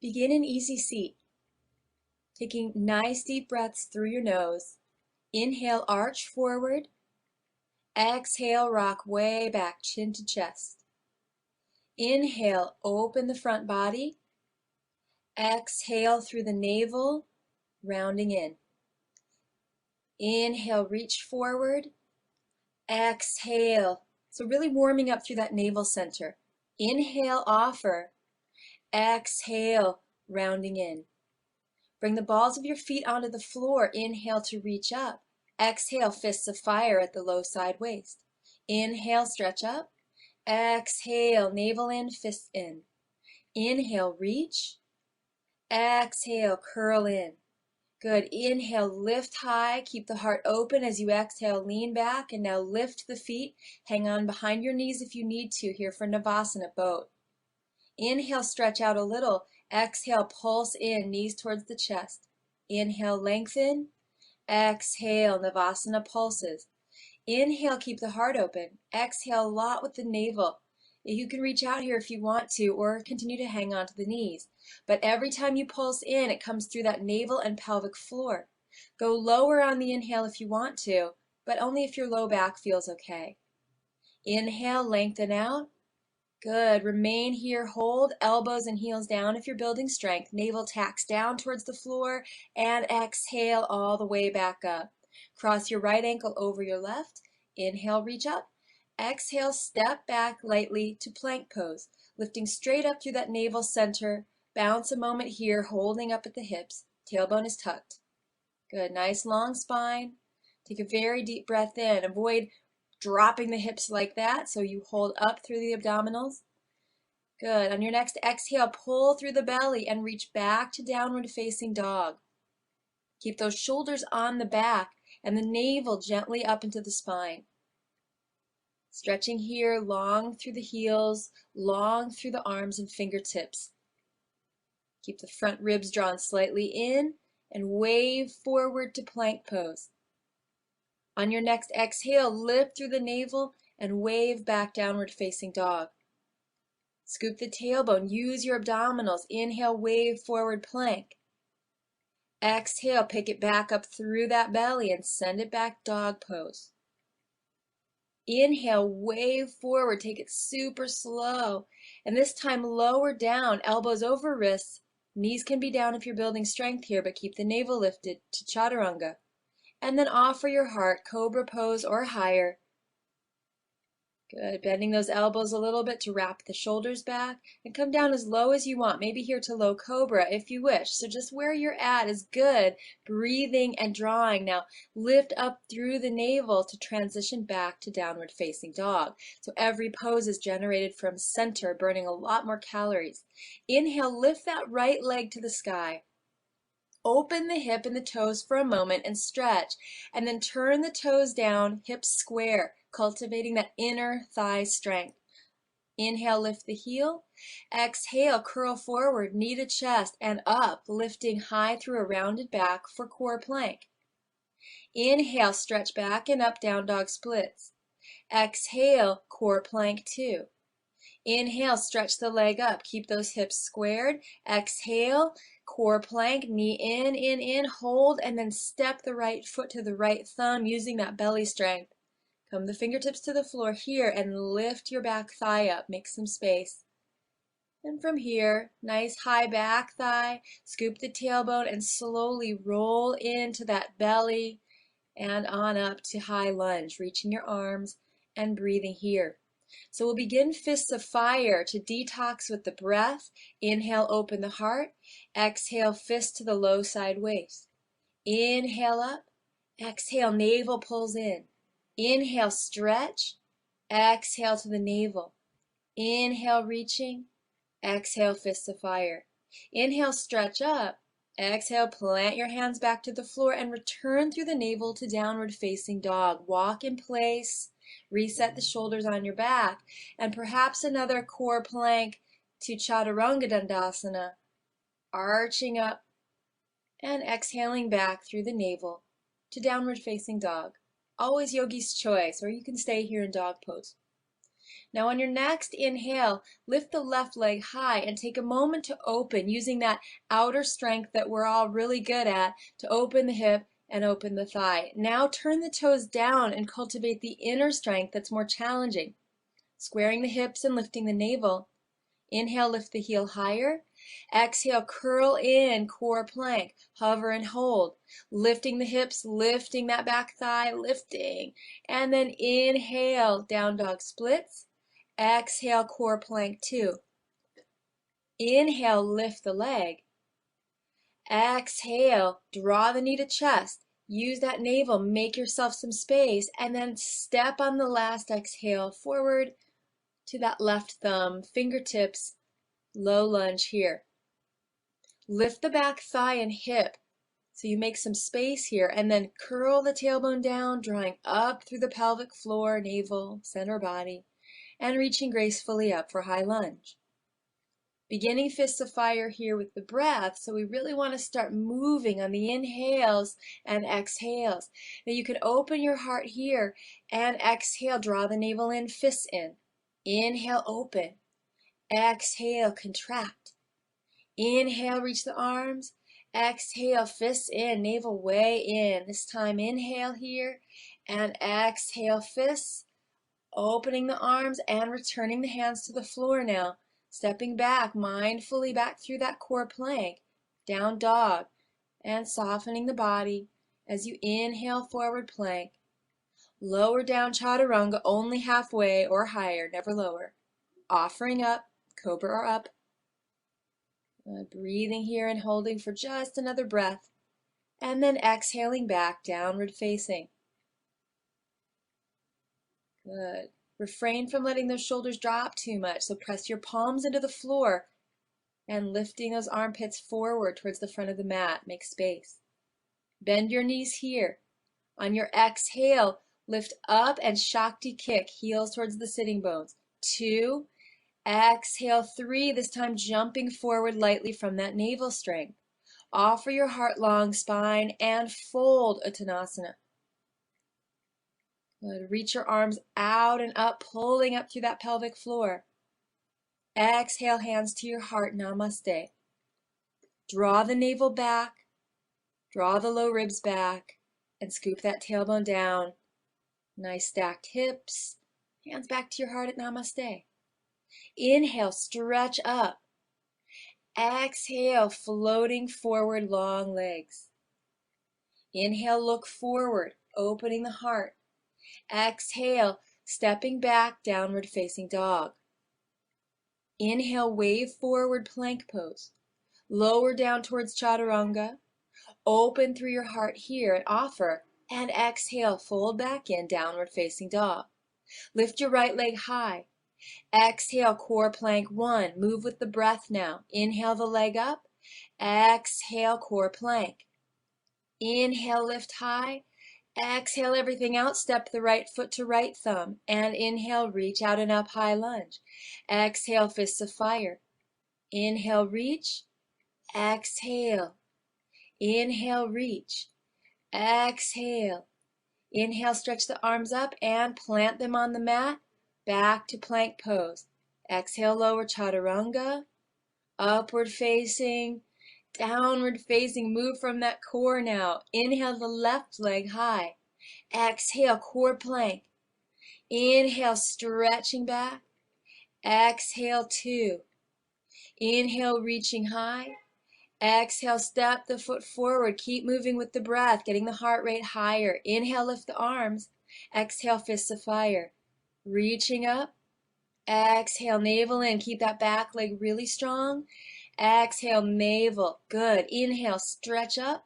Begin an easy seat, taking nice deep breaths through your nose. Inhale, arch forward. Exhale, rock way back, chin to chest. Inhale, open the front body. Exhale through the navel, rounding in. Inhale, reach forward. Exhale. So really warming up through that navel center. Inhale, offer. Exhale, rounding in. Bring the balls of your feet onto the floor. Inhale to reach up. Exhale, fists of fire at the low side waist. Inhale, stretch up. Exhale, navel in, fists in. Inhale, reach. Exhale, curl in. Good. Inhale, lift high. Keep the heart open as you exhale. Lean back and now lift the feet. Hang on behind your knees if you need to here for Navasana, boat. Inhale, stretch out a little. Exhale, pulse in, knees towards the chest. Inhale, lengthen. Exhale, Navasana pulses. Inhale, keep the heart open. Exhale a lot with the navel. You can reach out here if you want to, or continue to hang on to the knees. But every time you pulse in, it comes through that navel and pelvic floor. Go lower on the inhale if you want to, but only if your low back feels okay. Inhale, lengthen out. Good. Remain here. Hold elbows and heels down if you're building strength. Navel tacks down towards the floor and exhale all the way back up. Cross your right ankle over your left. Inhale, reach up. Exhale, step back lightly to plank pose, lifting straight up through that navel center. Bounce a moment here, holding up at the hips. Tailbone is tucked. Good. Nice long spine. Take a very deep breath in. Avoid dropping the hips like that, so you hold up through the abdominals. Good. On your next exhale, pull through the belly and reach back to downward facing dog. Keep those shoulders on the back and the navel gently up into the spine. Stretching here, long through the heels, long through the arms and fingertips. Keep the front ribs drawn slightly in and wave forward to plank pose. On your next exhale, lift through the navel and wave back downward facing dog. Scoop the tailbone, use your abdominals. Inhale, wave forward plank. Exhale, pick it back up through that belly and send it back dog pose. Inhale, wave forward, take it super slow. And this time lower down, elbows over wrists. Knees can be down if you're building strength here, but keep the navel lifted to chaturanga. And then offer your heart, cobra pose or higher. Good. Bending those elbows a little bit to wrap the shoulders back and come down as low as you want. Maybe here to low cobra if you wish. So just where you're at is good. Breathing and drawing. Now lift up through the navel to transition back to downward facing dog. So every pose is generated from center, burning a lot more calories. Inhale, lift that right leg to the sky. Open the hip and the toes for a moment and stretch, and then turn the toes down, hips square, cultivating that inner thigh strength. Inhale, lift the heel. Exhale, curl forward, knee to chest, and up, lifting high through a rounded back for core plank. Inhale, stretch back and up, down dog splits. Exhale, core plank 2. Inhale, stretch the leg up. Keep those hips squared. Exhale, core plank, knee in, hold, and then step the right foot to the right thumb using that belly strength. Come the fingertips to the floor here and lift your back thigh up. Make some space. And from here, nice high back thigh. Scoop the tailbone and slowly roll into that belly and on up to high lunge, reaching your arms and breathing here. So we'll begin fists of fire to detox with the breath. Inhale, open the heart. Exhale, fist to the low side waist. Inhale up. Exhale, navel pulls in. Inhale, stretch. Exhale to the navel. Inhale, reaching. Exhale, fists of fire. Inhale, stretch up. Exhale, plant your hands back to the floor and return through the navel to downward facing dog. Walk in place. Reset the shoulders on your back, and perhaps another core plank to Chaturanga Dandasana, arching up and exhaling back through the navel to downward facing dog. Always yogi's choice, or you can stay here in dog pose. Now on your next inhale, lift the left leg high and take a moment to open, using that outer strength that we're all really good at to open the hip and open the thigh. Now turn the toes down and cultivate the inner strength that's more challenging. Squaring the hips and lifting the navel. Inhale, lift the heel higher. Exhale, curl in, core plank. Hover and hold. Lifting the hips, lifting that back thigh, lifting. And then inhale, down dog splits. Exhale, core plank 2. Inhale, lift the leg. Exhale, draw the knee to chest. Use that navel, make yourself some space, and then step on the last exhale forward to that left thumb, fingertips, low lunge here. Lift the back thigh and hip so you make some space here, and then curl the tailbone down, drawing up through the pelvic floor, navel, center body, and reaching gracefully up for high lunge. Beginning fists of fire here with the breath, so we really want to start moving on the inhales and exhales. Now you can open your heart here and exhale, draw the navel in, fists in. Inhale, open. Exhale, contract. Inhale, reach the arms. Exhale, fists in, navel way in. This time inhale here and exhale, fists. Opening the arms and returning the hands to the floor now. Stepping back, mindfully back through that core plank. Down dog. And softening the body as you inhale, forward plank. Lower down chaturanga, only halfway or higher, never lower. Offering up, cobra or up. Breathing here and holding for just another breath. And then exhaling back, downward facing. Good. Refrain from letting those shoulders drop too much, so press your palms into the floor and lifting those armpits forward towards the front of the mat. Make space. Bend your knees here. On your exhale, lift up and Shakti kick, heels towards the sitting bones. 2, exhale, 3, this time jumping forward lightly from that navel strength. Offer your heart long spine and fold Uttanasana. Good. Reach your arms out and up, pulling up through that pelvic floor. Exhale, hands to your heart, namaste. Draw the navel back, draw the low ribs back, and scoop that tailbone down. Nice stacked hips. Hands back to your heart at namaste. Inhale, stretch up. Exhale, floating forward, long legs. Inhale, look forward, opening the heart. Exhale, stepping back, downward facing dog. Inhale, wave forward, plank pose. Lower down towards chaturanga. Open through your heart here and offer. And exhale, fold back in, downward facing dog. Lift your right leg high. Exhale, core plank 1. Move with the breath now. Inhale the leg up. Exhale, core plank. Inhale, lift high. Exhale everything out, step the right foot to right thumb, and inhale, reach out and up, high lunge. Exhale, fists of fire. Inhale, reach. Exhale. Inhale, reach. Exhale. Inhale, stretch the arms up and plant them on the mat. Back to plank pose. Exhale, lower chaturanga. Upward facing. Downward facing, move from that core now. Inhale the left leg high. Exhale, core plank. Inhale, stretching back. Exhale, 2. Inhale, reaching high. Exhale, step the foot forward. Keep moving with the breath, getting the heart rate higher. Inhale, lift the arms. Exhale, fists of fire. Reaching up. Exhale, navel in. Keep that back leg really strong. Exhale, navel. Good. Inhale, stretch up.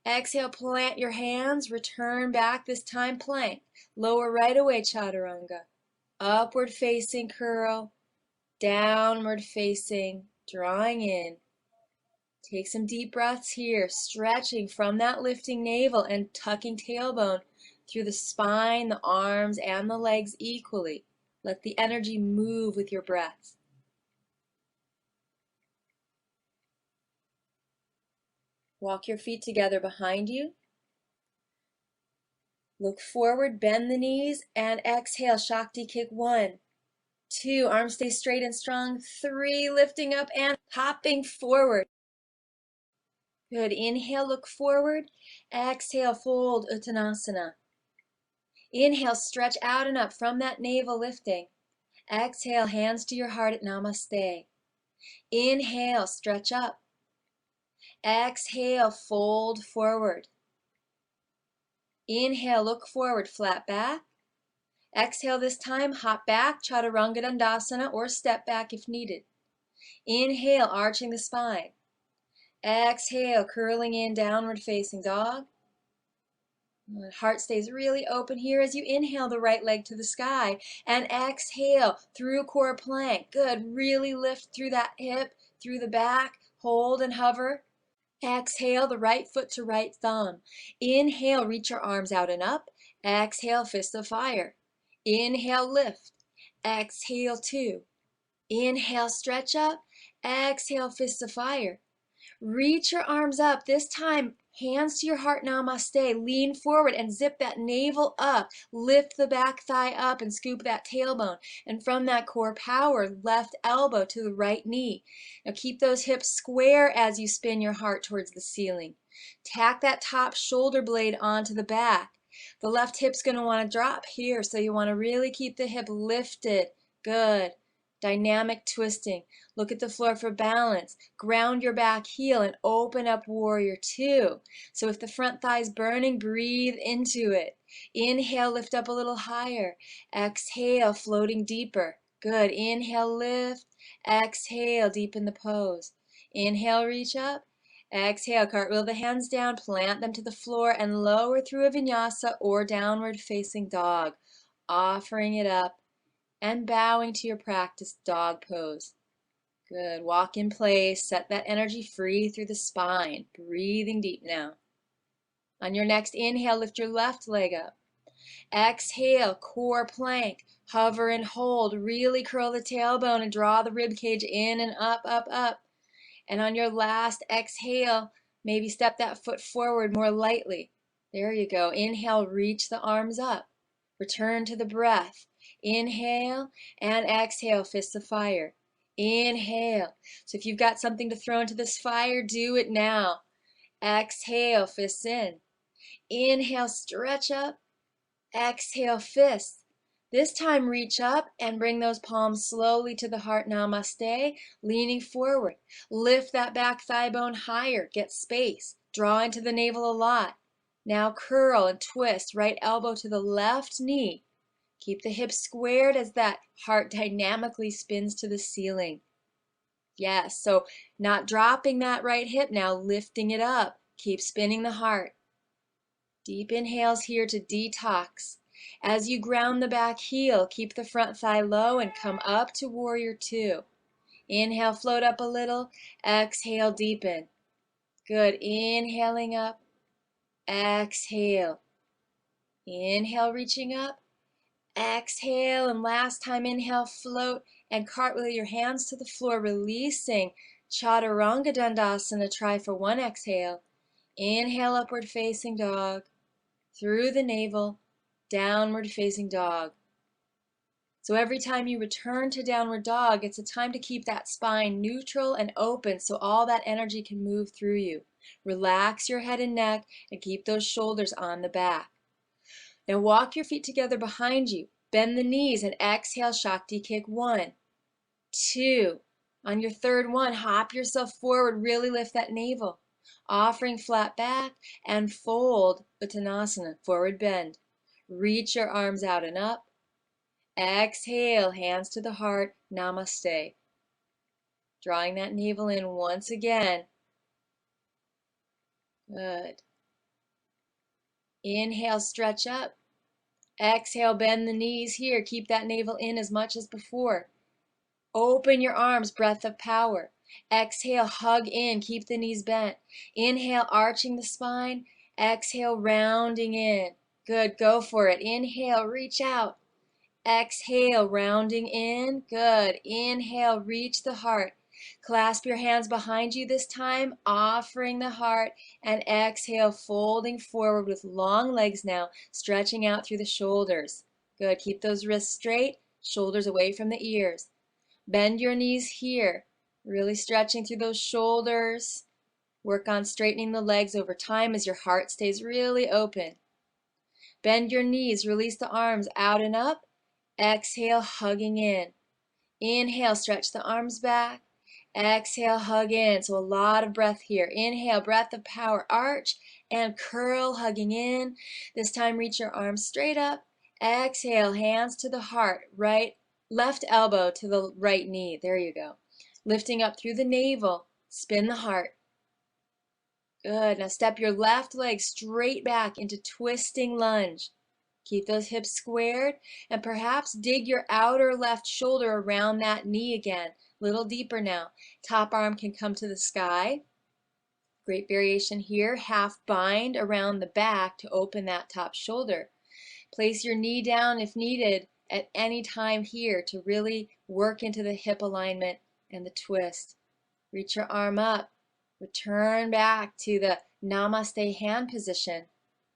Exhale, plant your hands. Return back, this time plank. Lower right away, chaturanga. Upward facing curl. Downward facing, drawing in. Take some deep breaths here, stretching from that lifting navel and tucking tailbone through the spine, the arms, and the legs equally. Let the energy move with your breath. Walk your feet together behind you. Look forward, bend the knees, and exhale, Shakti kick 1. 2, arms stay straight and strong. 3, lifting up and hopping forward. Good, inhale, look forward. Exhale, fold, Uttanasana. Inhale, stretch out and up from that navel lifting. Exhale, hands to your heart at Namaste. Inhale, stretch up. Exhale, fold forward. Inhale, look forward, flat back. Exhale this time, hop back, Chaturanga Dandasana, or step back if needed. Inhale, arching the spine. Exhale, curling in, downward facing dog. Heart stays really open here as you inhale the right leg to the sky. And exhale through core plank. Good, really lift through that hip, through the back. Hold and hover. Exhale the right foot to right thumb. Inhale, reach your arms out and up. Exhale, fist of fire. Inhale, lift. Exhale, 2. Inhale, stretch up. Exhale, fist of fire. Reach your arms up. This time, hands to your heart, Namaste. Lean forward and zip that navel up. Lift the back thigh up and scoop that tailbone. And from that core power, left elbow to the right knee. Now keep those hips square as you spin your heart towards the ceiling. Tack that top shoulder blade onto the back. The left hip's going to want to drop here, so you want to really keep the hip lifted. Good. Dynamic twisting. Look at the floor for balance. Ground your back heel and open up Warrior 2. So if the front thigh's burning, breathe into it. Inhale, lift up a little higher. Exhale, floating deeper. Good. Inhale, lift. Exhale, deepen the pose. Inhale, reach up. Exhale, cartwheel the hands down, plant them to the floor, and lower through a vinyasa or downward facing dog. Offering it up and bowing to your practice dog pose. Good. Walk in place. Set that energy free through the spine. Breathing deep now. On your next inhale, lift your left leg up. Exhale, core plank. Hover and hold. Really curl the tailbone and draw the rib cage in and up, up, up. And on your last exhale, maybe step that foot forward more lightly. There you go. Inhale, reach the arms up. Return to the breath. Inhale and exhale, fists of fire. Inhale. So if you've got something to throw into this fire, do it now. Exhale, fists in. Inhale, stretch up. Exhale, fists. This time reach up and bring those palms slowly to the heart, Namaste, leaning forward. Lift that back thigh bone higher, get space. Draw into the navel a lot. Now curl and twist, right elbow to the left knee. Keep the hips squared as that heart dynamically spins to the ceiling. Yes, so not dropping that right hip now, lifting it up. Keep spinning the heart. Deep inhales here to detox. As you ground the back heel, keep the front thigh low and come up to Warrior 2. Inhale, float up a little. Exhale, deepen. Good. Inhaling up. Exhale. Inhale, reaching up. Exhale, and last time, inhale, float and cartwheel your hands to the floor, releasing Chaturanga Dandasana. Try for one exhale. Inhale, upward facing dog, through the navel, downward facing dog. So every time you return to downward dog, it's a time to keep that spine neutral and open so all that energy can move through you. Relax your head and neck and keep those shoulders on the back. Now walk your feet together behind you. Bend the knees and exhale, Shakti kick. 1, 2. On your third one, hop yourself forward. Really lift that navel. Offering flat back and fold Uttanasana, forward bend. Reach your arms out and up. Exhale, hands to the heart, Namaste. Drawing that navel in once again. Good. Inhale, stretch up. Exhale, bend the knees here. Keep that navel in as much as before. Open your arms, breath of power. Exhale, hug in. Keep the knees bent. Inhale, arching the spine. Exhale, rounding in. Good, go for it. Inhale, reach out. Exhale, rounding in. Good. Inhale, reach the heart. Clasp your hands behind you this time, offering the heart, and exhale, folding forward with long legs now, stretching out through the shoulders. Good. Keep those wrists straight. Shoulders away from the ears. Bend your knees here, really stretching through those shoulders. Work on straightening the legs over time as your heart stays really open. Bend your knees, release the arms out and up. Exhale, hugging in. Inhale, stretch the arms back. Exhale, hug in. So a lot of breath here. Inhale, breath of power, arch and curl, hugging in. This time reach your arms straight up. Exhale, hands to the heart, left elbow to the right knee. There you go. Lifting up through the navel, spin the heart. Good. Now step your left leg straight back into twisting lunge. Keep those hips squared and perhaps dig your outer left shoulder around that knee again. A little deeper now. Top arm can come to the sky. Great variation here. Half bind around the back to open that top shoulder. Place your knee down if needed at any time here to really work into the hip alignment and the twist. Reach your arm up. Return back to the Namaste hand position.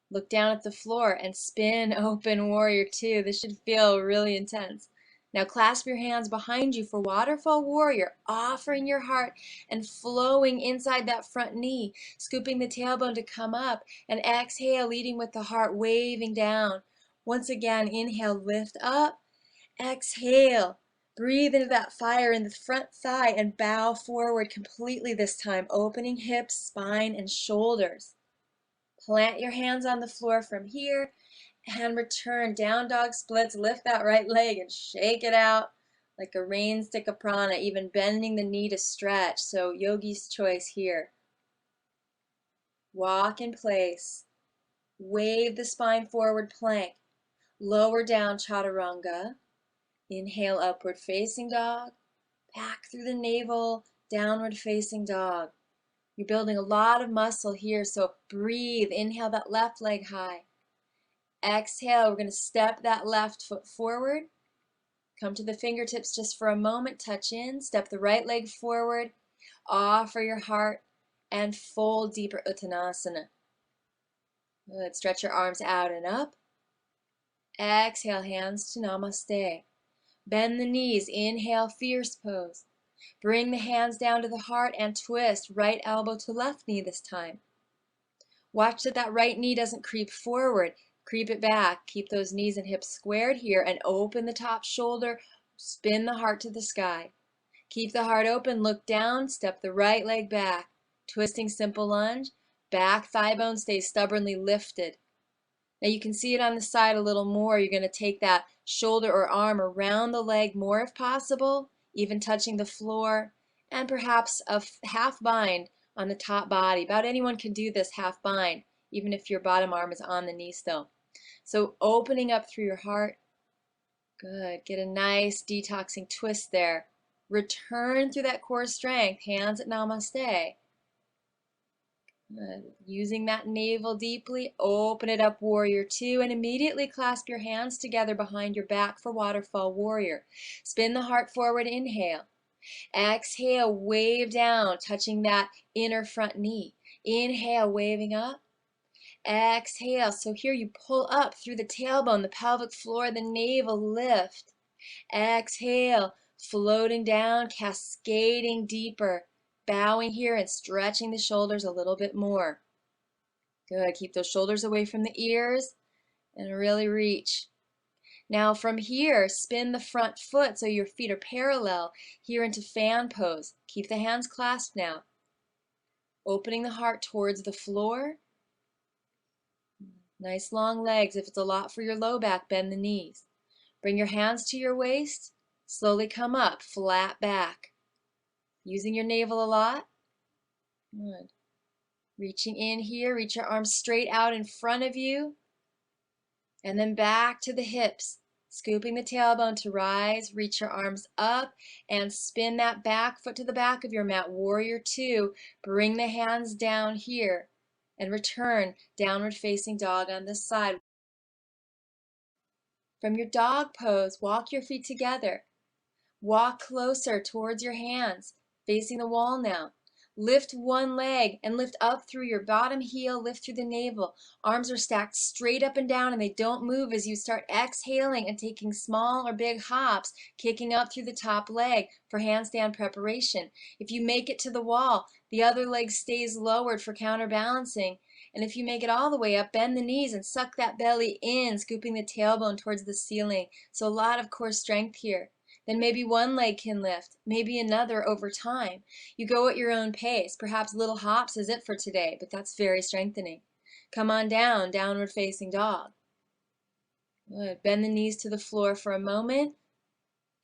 Look down at the floor and spin open warrior two. This should feel really intense. Now clasp your hands behind you for Waterfall Warrior, offering your heart and flowing inside that front knee, scooping the tailbone to come up, and exhale, leading with the heart, waving down. Once again, inhale, lift up, exhale. Breathe into that fire in the front thigh and bow forward completely this time, opening hips, spine, and shoulders. Plant your hands on the floor from here and return. Down dog splits. Lift that right leg and shake it out like a rain stick of prana, even bending the knee to stretch. So yogi's choice here. Walk in place. Wave the spine forward, plank. Lower down, chaturanga. Inhale, upward facing dog. Back through the navel, downward facing dog. You're building a lot of muscle here, so breathe. Inhale that left leg high. Exhale, we're going to step that left foot forward. Come to the fingertips just for a moment, touch in. Step the right leg forward. Offer your heart and fold deeper, Uttanasana. Good. Stretch your arms out and up. Exhale, hands to Namaste. Bend the knees. Inhale, fierce pose. Bring the hands down to the heart and twist. Right elbow to left knee this time. Watch that right knee doesn't creep forward. Creep it back. Keep those knees and hips squared here and open the top shoulder. Spin the heart to the sky. Keep the heart open. Look down. Step the right leg back. Twisting simple lunge. Back thigh bone stays stubbornly lifted. Now you can see it on the side a little more. You're going to take that shoulder or arm around the leg more if possible, even touching the floor, and perhaps a half bind on the top body. About anyone can do this half bind, even if your bottom arm is on the knee still. So opening up through your heart. Good. Get a nice detoxing twist there. Return through that core strength. Hands at Namaste. Good. Using that navel deeply, open it up, warrior two, and immediately clasp your hands together behind your back for Waterfall Warrior. Spin the heart forward, inhale. Exhale, wave down, touching that inner front knee. Inhale, waving up. Exhale, so here you pull up through the tailbone, the pelvic floor, the navel, lift. Exhale, floating down, cascading deeper. Bowing here and stretching the shoulders a little bit more. Good. Keep those shoulders away from the ears and really reach. Now from here, spin the front foot so your feet are parallel here into fan pose. Keep the hands clasped now. Opening the heart towards the floor. Nice long legs. If it's a lot for your low back, bend the knees. Bring your hands to your waist. Slowly come up, flat back. Using your navel a lot. Good. Reaching in here, reach your arms straight out in front of you. And then back to the hips. Scooping the tailbone to rise. Reach your arms up and spin that back foot to the back of your mat. Warrior two. Bring the hands down here. And return downward facing dog on this side. From your dog pose, walk your feet together. Walk closer towards your hands. Facing the wall now. Lift one leg and lift up through your bottom heel, lift through the navel. Arms are stacked straight up and down and they don't move as you start exhaling and taking small or big hops, kicking up through the top leg for handstand preparation. If you make it to the wall, the other leg stays lowered for counterbalancing. And if you make it all the way up, bend the knees and suck that belly in, scooping the tailbone towards the ceiling. So a lot of core strength here. Then maybe one leg can lift, maybe another over time. You go at your own pace. Perhaps little hops is it for today, but that's very strengthening. Come on down, downward facing dog. Good. Bend the knees to the floor for a moment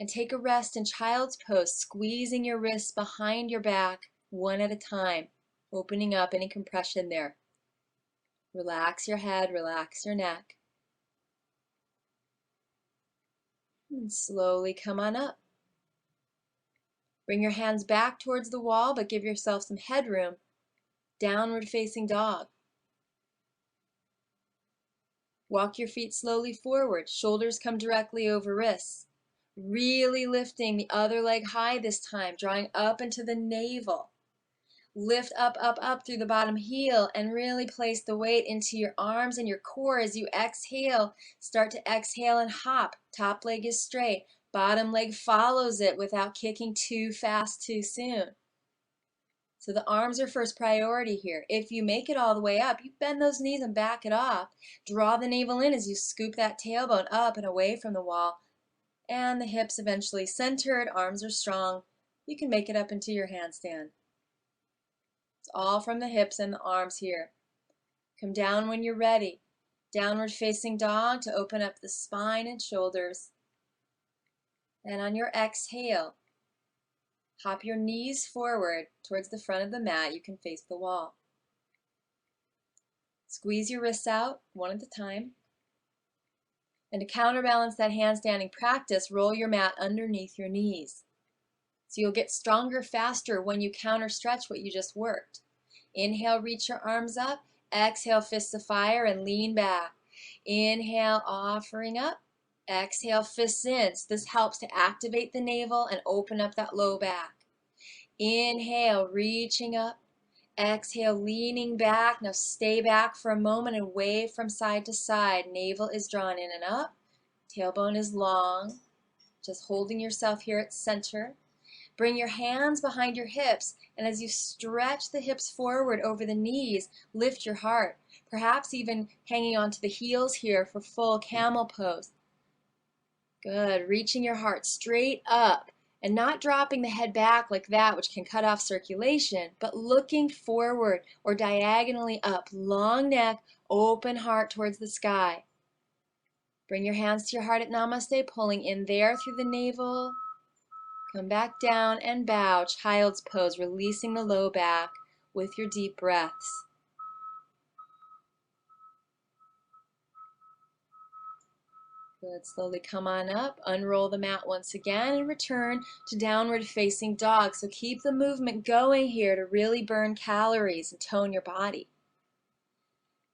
and take a rest in child's pose, squeezing your wrists behind your back one at a time, opening up any compression there. Relax your head, relax your neck. And slowly come on up. Bring your hands back towards the wall, but give yourself some headroom. Downward facing dog. Walk your feet slowly forward. Shoulders come directly over wrists. Really lifting the other leg high this time, drawing up into the navel. Lift up, up, up through the bottom heel and really place the weight into your arms and your core as you exhale. Start to exhale and hop. Top leg is straight. Bottom leg follows it without kicking too fast too soon. So the arms are first priority here. If you make it all the way up, you bend those knees and back it off. Draw the navel in as you scoop that tailbone up and away from the wall. And the hips eventually centered, arms are strong. You can make it up into your handstand. It's all from the hips and the arms here. Come down when you're ready. Downward facing dog to open up the spine and shoulders. And on your exhale, hop your knees forward towards the front of the mat. You can face the wall. Squeeze your wrists out one at a time. And to counterbalance that handstanding practice, roll your mat underneath your knees. So you'll get stronger faster when you counter stretch what you just worked. Inhale, reach your arms up. Exhale, fists of fire and lean back. Inhale, offering up. Exhale, fists in. So this helps to activate the navel and open up that low back. Inhale, reaching up. Exhale, leaning back. Now stay back for a moment and wave from side to side. Navel is drawn in and up. Tailbone is long. Just holding yourself here at center. Bring your hands behind your hips, and as you stretch the hips forward over the knees, lift your heart, perhaps even hanging onto the heels here for full camel pose. Good. Reaching your heart straight up and not dropping the head back like that, which can cut off circulation, but looking forward or diagonally up. Long neck, open heart towards the sky. Bring your hands to your heart at namaste, pulling in there through the navel. Come back down and bow, child's pose, releasing the low back with your deep breaths. Good. Slowly come on up, unroll the mat once again, and return to downward facing dog. So keep the movement going here to really burn calories and tone your body.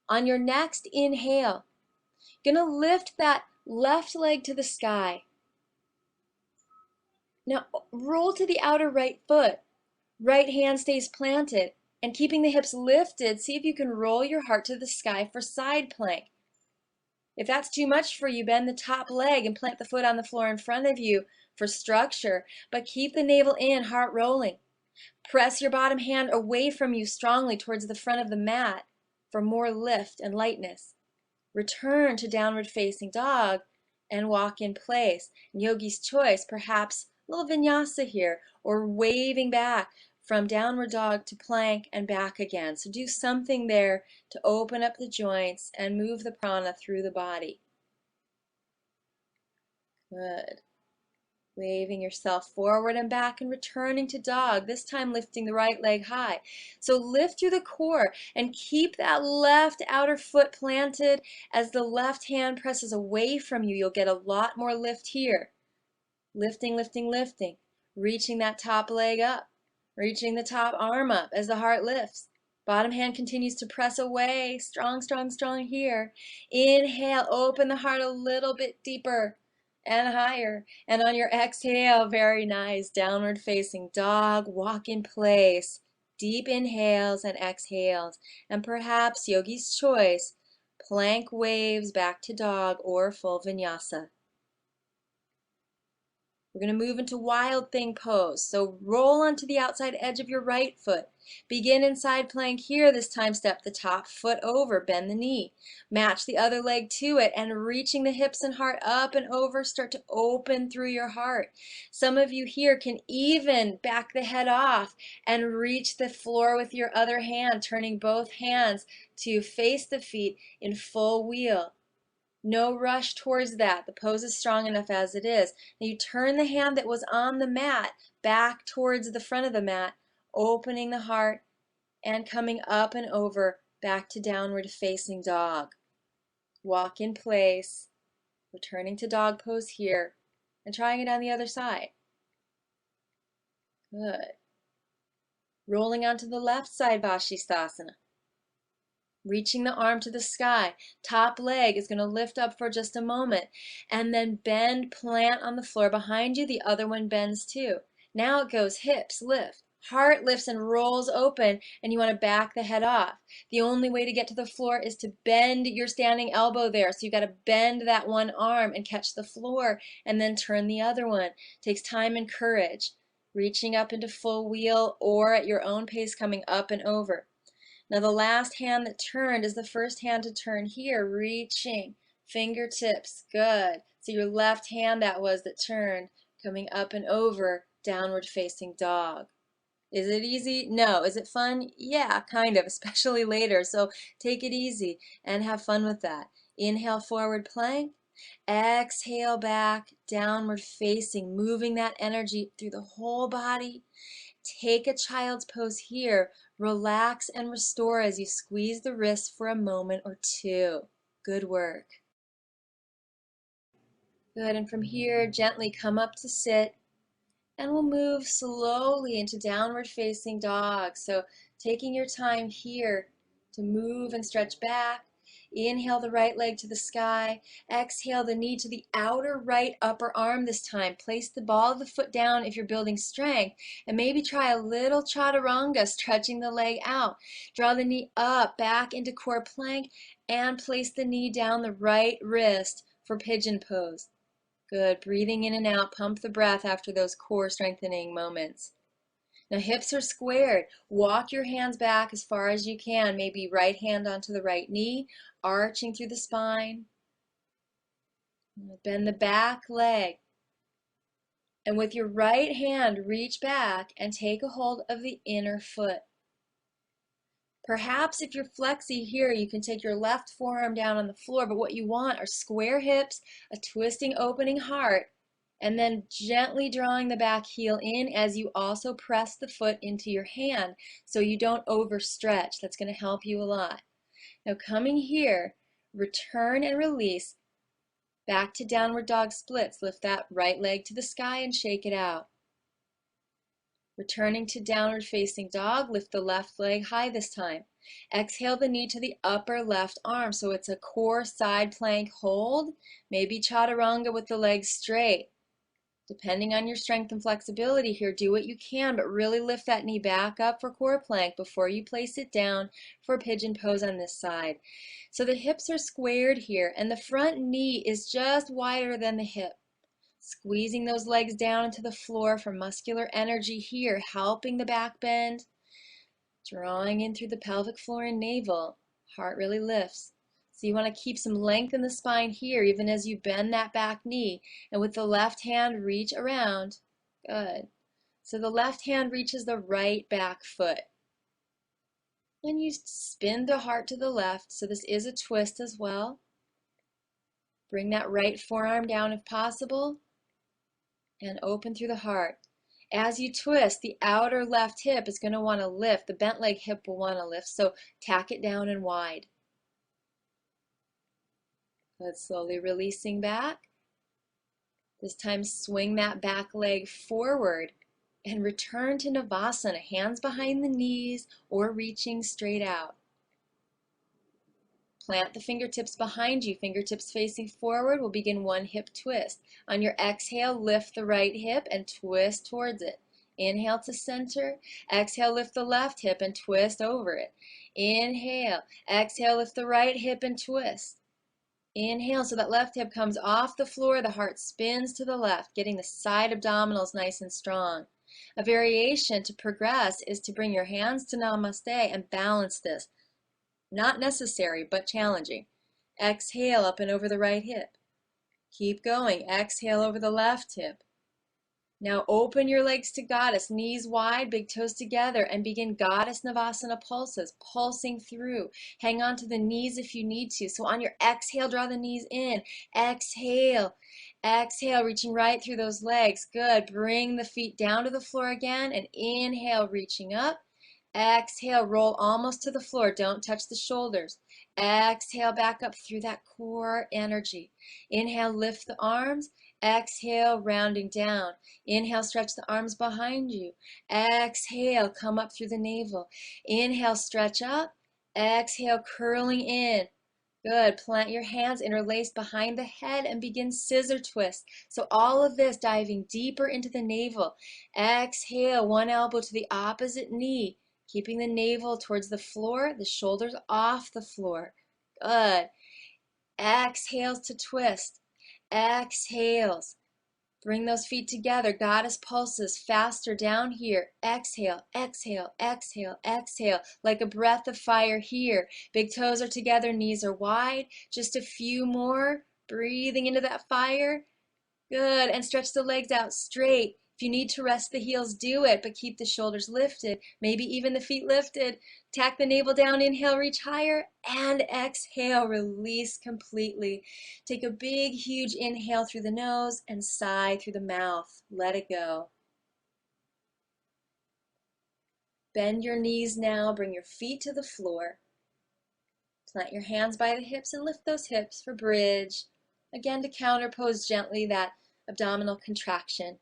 On your next inhale, you're going to lift that left leg to the sky. Now roll to the outer right foot. Right hand stays planted. And keeping the hips lifted, see if you can roll your heart to the sky for side plank. If that's too much for you, bend the top leg and plant the foot on the floor in front of you for structure. But keep the navel in, heart rolling. Press your bottom hand away from you strongly towards the front of the mat for more lift and lightness. Return to downward facing dog and walk in place. Yogi's choice, perhaps a little vinyasa here, or waving back from downward dog to plank and back again. So do something there to open up the joints and move the prana through the body. Good. Waving yourself forward and back and returning to dog, this time lifting the right leg high. So lift through the core and keep that left outer foot planted as the left hand presses away from you. You'll get a lot more lift here. Lifting, lifting, lifting. Reaching that top leg up. Reaching the top arm up as the heart lifts. Bottom hand continues to press away. Strong, strong, strong here. Inhale, open the heart a little bit deeper and higher. And on your exhale, very nice. Downward facing dog, walk in place. Deep inhales and exhales, and perhaps yogi's choice, plank waves back to dog or full vinyasa. We're going to move into wild thing pose. So roll onto the outside edge of your right foot. Begin in side plank here. This time step the top foot over, bend the knee. Match the other leg to it, and reaching the hips and heart up and over, start to open through your heart. Some of you here can even back the head off and reach the floor with your other hand, turning both hands to face the feet in full wheel. No rush towards that. The pose is strong enough as it is. Now you turn the hand that was on the mat back towards the front of the mat, opening the heart and coming up and over back to downward facing dog. Walk in place, returning to dog pose here, and trying it on the other side. Good. Rolling onto the left side, Vashisthasana. Reaching the arm to the sky. Top leg is going to lift up for just a moment. And then bend, plant on the floor behind you. The other one bends too. Now it goes hips, lift. Heart lifts and rolls open, and you want to back the head off. The only way to get to the floor is to bend your standing elbow there. So you've got to bend that one arm and catch the floor, and then turn the other one. Takes time and courage. Reaching up into full wheel or at your own pace coming up and over. Now the last hand that turned is the first hand to turn here, reaching, fingertips, good. So your left hand that was that turned, coming up and over, downward facing dog. Is it easy? No. Is it fun? Yeah, kind of, especially later. So take it easy and have fun with that. Inhale, forward plank. Exhale back, downward facing, moving that energy through the whole body. Take a child's pose here. Relax and restore as you squeeze the wrists for a moment or two. Good work. Good, and from here, gently come up to sit, and we'll move slowly into downward facing dog. So taking your time here to move and stretch back. Inhale the right leg to the sky. Exhale the knee to the outer right upper arm this time. Place the ball of the foot down if you're building strength. And maybe try a little chaturanga, stretching the leg out. Draw the knee up, back into core plank, and place the knee down the right wrist for pigeon pose. Good. Breathing in and out. Pump the breath after those core strengthening moments. Now hips are squared. Walk your hands back as far as you can. Maybe right hand onto the right knee, arching through the spine. Bend the back leg. And with your right hand, reach back and take a hold of the inner foot. Perhaps if you're flexy here, you can take your left forearm down on the floor, but what you want are square hips, a twisting, opening heart, and then gently drawing the back heel in as you also press the foot into your hand so you don't overstretch. That's going to help you a lot. Now coming here, return and release back to downward dog splits. Lift that right leg to the sky and shake it out. Returning to downward facing dog, lift the left leg high this time. Exhale the knee to the upper left arm, so it's a core side plank hold, maybe chaturanga with the legs straight. Depending on your strength and flexibility here, do what you can, but really lift that knee back up for core plank before you place it down for pigeon pose on this side. So the hips are squared here, and the front knee is just wider than the hip. Squeezing those legs down into the floor for muscular energy here, helping the back bend. Drawing in through the pelvic floor and navel. Heart really lifts. So you want to keep some length in the spine here, even as you bend that back knee. And with the left hand, reach around. Good. So the left hand reaches the right back foot. And you spin the heart to the left. So this is a twist as well. Bring that right forearm down if possible. And open through the heart. As you twist, the outer left hip is going to want to lift. The bent leg hip will want to lift. So tack it down and wide. Good. Slowly releasing back. This time swing that back leg forward and return to Navasana. Hands behind the knees or reaching straight out. Plant the fingertips behind you, fingertips facing forward. We'll begin one hip twist. On your exhale, lift the right hip and twist towards it. Inhale to center. Exhale, lift the left hip and twist over it. Inhale. Exhale, lift the right hip and twist. Inhale, so that left hip comes off the floor. The heart spins to the left, getting the side abdominals nice and strong. A variation to progress is to bring your hands to Namaste and balance this. Not necessary, but challenging. Exhale up and over the right hip. Keep going. Exhale over the left hip. Now open your legs to Goddess, knees wide, big toes together, and begin Goddess Navasana pulses, pulsing through. Hang on to the knees if you need to. So on your exhale, draw the knees in. Exhale. Exhale, reaching right through those legs. Good. Bring the feet down to the floor again, and inhale, reaching up. Exhale, roll almost to the floor. Don't touch the shoulders. Exhale, back up through that core energy. Inhale, lift the arms. Exhale, rounding down. Inhale, stretch the arms behind you. Exhale, come up through the navel. Inhale, stretch up. Exhale, curling in. Good. Plant your hands interlaced behind the head and begin scissor twist. So all of this diving deeper into the navel. Exhale, one elbow to the opposite knee. Keeping the navel towards the floor, the shoulders off the floor. Good. Exhales to twist. Exhales. Bring those feet together. Goddess pulses faster down here. Exhale, exhale, exhale, exhale. Like a breath of fire here. Big toes are together, knees are wide. Just a few more. Breathing into that fire. Good. And stretch the legs out straight. If you need to rest the heels, do it, but keep the shoulders lifted, maybe even the feet lifted. Tack the navel down, inhale, reach higher, and exhale, release completely. Take a big, huge inhale through the nose and sigh through the mouth. Let it go. Bend your knees now, bring your feet to the floor. Plant your hands by the hips and lift those hips for bridge. Again, to counterpose gently that abdominal contraction.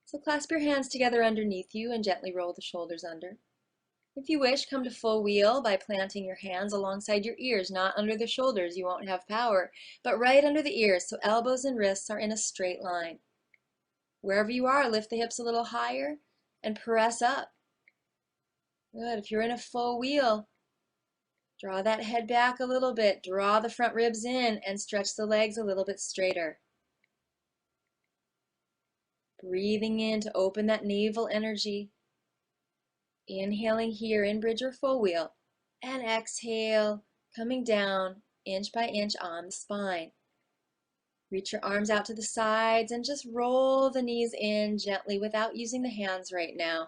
So clasp your hands together underneath you and gently roll the shoulders under. If you wish, come to full wheel by planting your hands alongside your ears, not under the shoulders, you won't have power, but right under the ears, so elbows and wrists are in a straight line. Wherever you are, lift the hips a little higher and press up. Good. If you're in a full wheel, draw that head back a little bit, draw the front ribs in, and stretch the legs a little bit straighter. Breathing in to open that navel energy. Inhaling here in bridge or full wheel. And exhale, coming down inch by inch on the spine. Reach your arms out to the sides and just roll the knees in gently without using the hands right now.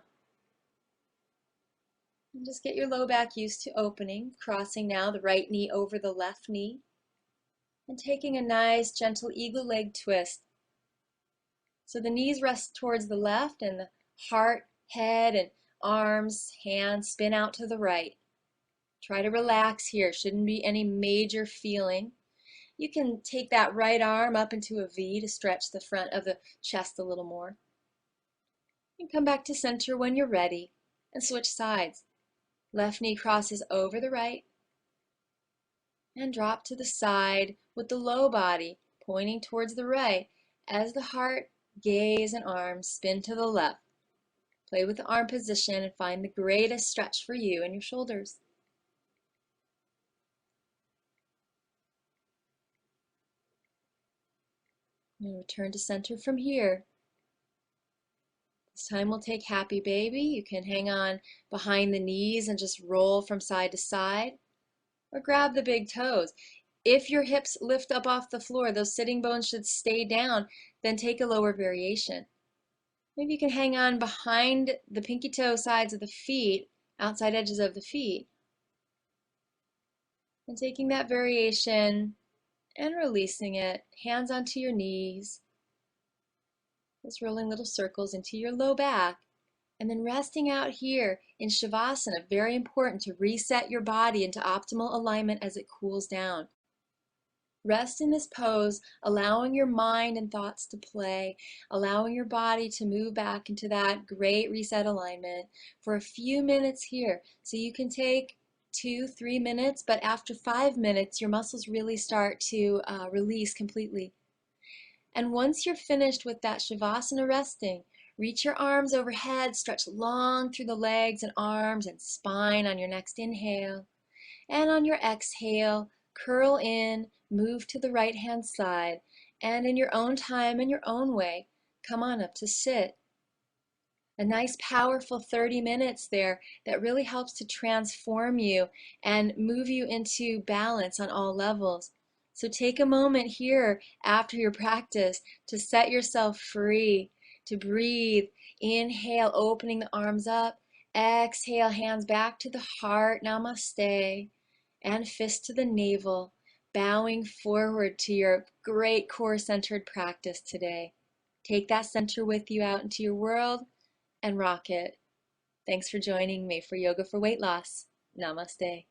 And just get your low back used to opening, crossing now the right knee over the left knee. And taking a nice gentle eagle leg twist. So the knees rest towards the left and the heart, head, and arms, hands spin out to the right. Try to relax here. Shouldn't be any major feeling. You can take that right arm up into a V to stretch the front of the chest a little more. And come back to center when you're ready and switch sides. Left knee crosses over the right and drop to the side with the low body pointing towards the right as the heart, gaze, and arms spin to the left. Play with the arm position and find the greatest stretch for you and your shoulders. And return to center from here. This time we'll take happy baby. You can hang on behind the knees and just roll from side to side, or grab the big toes. If your hips lift up off the floor, those sitting bones should stay down, then take a lower variation. Maybe you can hang on behind the pinky toe sides of the feet, outside edges of the feet. And taking that variation and releasing it, hands onto your knees. Just rolling little circles into your low back. And then resting out here in Shavasana, very important to reset your body into optimal alignment as it cools down. Rest in this pose, allowing your mind and thoughts to play, allowing your body to move back into that great reset alignment for a few minutes here. So you can take 2-3 minutes, but after 5 minutes, your muscles really start to release completely. And once you're finished with that Shavasana resting, Reach your arms overhead, stretch long through the legs and arms and spine on your next inhale. And on your exhale, curl in, move to the right hand side, and in your own time and your own way, come on up to sit. A nice powerful 30 minutes there that really helps to transform you and move you into balance on all levels. So take a moment here after your practice to set yourself free, to breathe. Inhale, opening the arms up. Exhale, hands back to the heart, namaste, and fist to the navel, bowing forward to your great core-centered practice today. Take that center with you out into your world and rock it. Thanks for joining me for Yoga for Weight Loss. Namaste.